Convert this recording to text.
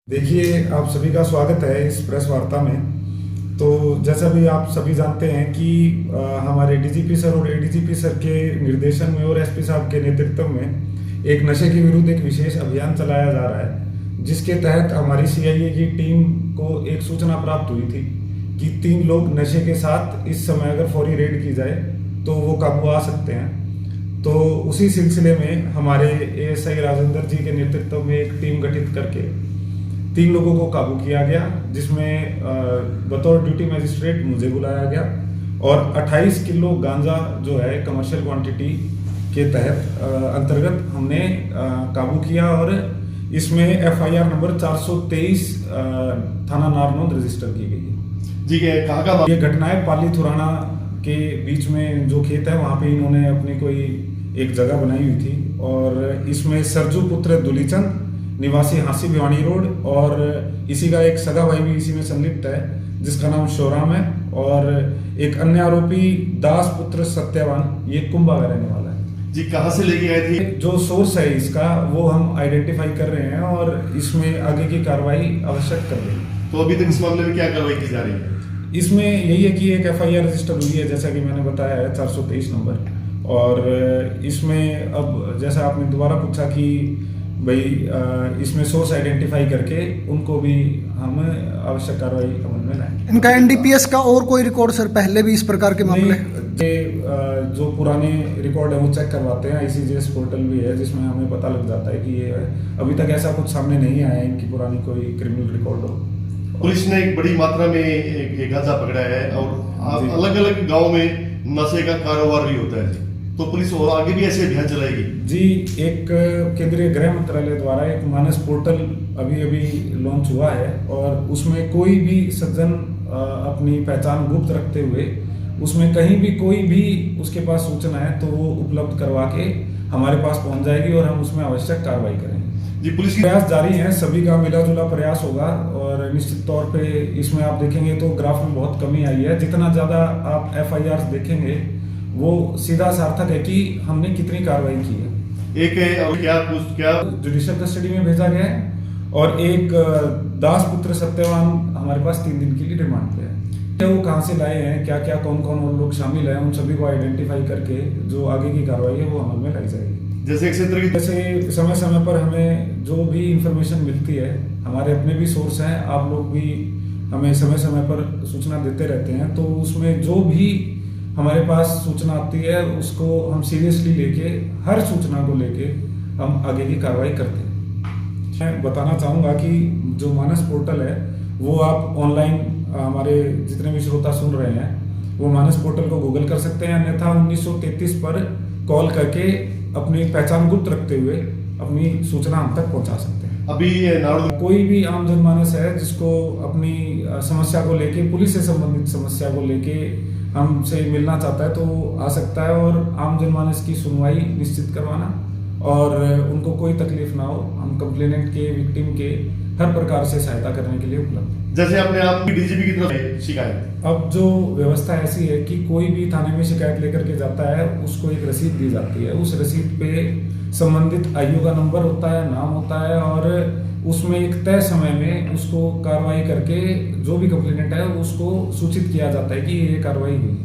देखिए, आप सभी का स्वागत है इस प्रेस वार्ता में। तो जैसा भी आप सभी जानते हैं कि हमारे डीजीपी सर और एडीजीपी सर के निर्देशन में और एसपी साहब के नेतृत्व में एक नशे के विरुद्ध एक विशेष अभियान चलाया जा रहा है, जिसके तहत हमारी सीआईए की टीम को एक सूचना प्राप्त हुई थी कि 3 लोग नशे के साथ इस समय अगर फौरी रेड की जाए तो वो काबू आ सकते हैं। तो उसी सिलसिले में हमारे एएसआई राजेंद्र जी के नेतृत्व में एक टीम गठित करके 3 लोगों को काबू किया गया, जिसमें बतौर ड्यूटी मजिस्ट्रेट मुझे बुलाया गया और 28 किलो गांजा जो है कमर्शियल क्वांटिटी के तहत अंतर्गत हमने काबू किया और इसमें एफआईआर नंबर 423 थाना नारनौंद रजिस्टर की गई है। जी, कहाँ का ये घटना है पाली थुराना के बीच में जो खेत है वहाँ पे इन्होंने अपनी कोई एक जगह बनाई हुई थी और इसमें सरजू पुत्र दुलीचंद निवासी हांसी भिवानी रोड और इसी का एक सगा भाई भी इसी में संलिप्त है जिसका नाम शोराम है और एक अन्य आरोपी दास पुत्र सत्यवान ये कुंभा का रहने वाला है। जी, कहाँ से लेके आए थे? जो सोर्स है इसका वो हम आइडेंटिफाई कर रहे हैं और इसमें आगे की कार्रवाई आवश्यक कर रहे हैं। तो अभी तक इस मामले में क्या कार्रवाई की जा रही है? इसमें यही है कि एक एफआईआर रजिस्टर हुई है, जैसा कि मैंने बताया है 423 नंबर, और इसमें अब जैसा आपने दोबारा पूछा कि भाई इसमें सोर्स आइडेंटिफाई करके उनको भी हम आवश्यक कार्रवाई अमल में लाएंगे। इनका एनडीपीएस का और कोई रिकॉर्ड सर पहले भी इस प्रकार के मामले? जो पुराने रिकॉर्ड है वो चेक करवाते हैं, आईसीजेएस पोर्टल भी है जिसमें हमें पता लग जाता है कि ये अभी तक ऐसा कुछ सामने नहीं आया है कि पुरानी कोई क्रिमिनल रिकॉर्ड हो। पुलिस ने एक बड़ी मात्रा में एक गांजा पकड़ा है और अलग अलग गांव में नशे का कारोबार भी होता है। तो पुलिस और आगे भी ऐसे अभियान चलाएगी? जी, एक केंद्रीय गृह मंत्रालय द्वारा एक मानस पोर्टल अभी लॉन्च हुआ है और उसमें कोई भी सज्जन अपनी पहचान गुप्त रखते हुए उसमें कहीं भी कोई भी उसके पास सूचना है तो वो उपलब्ध करवा के हमारे पास पहुंच जाएगी और हम उसमें आवश्यक कार्रवाई करेंगे। जी, पुलिस की प्रयास जारी हैं, सभी का मिला जुला प्रयास होगा और निश्चित तौर पे इसमें आप देखेंगे तो ग्राफ में बहुत कमी आई है। जितना ज़्यादा आप एफआईआर देखेंगे वो सीधा सार्थक है कि हमने कितनी कार्रवाई की है। एक और क्या जुडिशियल कस्टडी में भेजा गया है और एक दास पुत्र सत्यवान हमारे पास 3 दिन के लिए रिमांड पे है। वो कहाँ से लाए हैं, क्या क्या कौन कौन और लोग शामिल हैं, उन सभी को आइडेंटिफाई करके जो आगे की कार्रवाई है वो अमल में लाई जाएगी। जैसे समय समय पर हमें जो भी इंफॉर्मेशन मिलती है, हमारे अपने भी सोर्स हैं, आप लोग भी हमें समय समय पर सूचना देते रहते हैं, तो उसमें जो भी हमारे पास सूचना आती है उसको हम सीरियसली लेके हर सूचना को लेके हम आगे की कार्रवाई करते हैं। मैं बताना चाहूँगा कि जो मानस पोर्टल है वो आप ऑनलाइन हमारे जितने भी श्रोता सुन रहे हैं वो मानस पोर्टल को गूगल कर सकते हैं, अन्यथा 1933 पर कॉल करके अपनी पहचान गुप्त रखते हुए अपनी सूचना हम तक पहुँचा सकते हैं। अभी कोई भी आम जनमानस है जिसको अपनी समस्या को लेके, पुलिस से संबंधित समस्या को लेके हमसे मिलना चाहता है तो आ सकता है और आम जनमानस की सुनवाई निश्चित करवाना और उनको कोई तकलीफ ना हो, हम कंप्लेनेंट के, विक्टिम के हर प्रकार से सहायता करने के लिए उपलब्ध है। जैसे आपने आपकी डीजीपी की तरफ शिकायत, अब जो व्यवस्था ऐसी है कि कोई भी थाने में शिकायत लेकर के जाता है उसको एक रसीद दी जाती है, उस रसीद पे संबंधित आईओ का नंबर होता है, नाम होता है और उसमें एक तय समय में उसको कार्रवाई करके जो भी कंप्लेनेंट है उसको सूचित किया जाता है कि ये कार्रवाई हुई।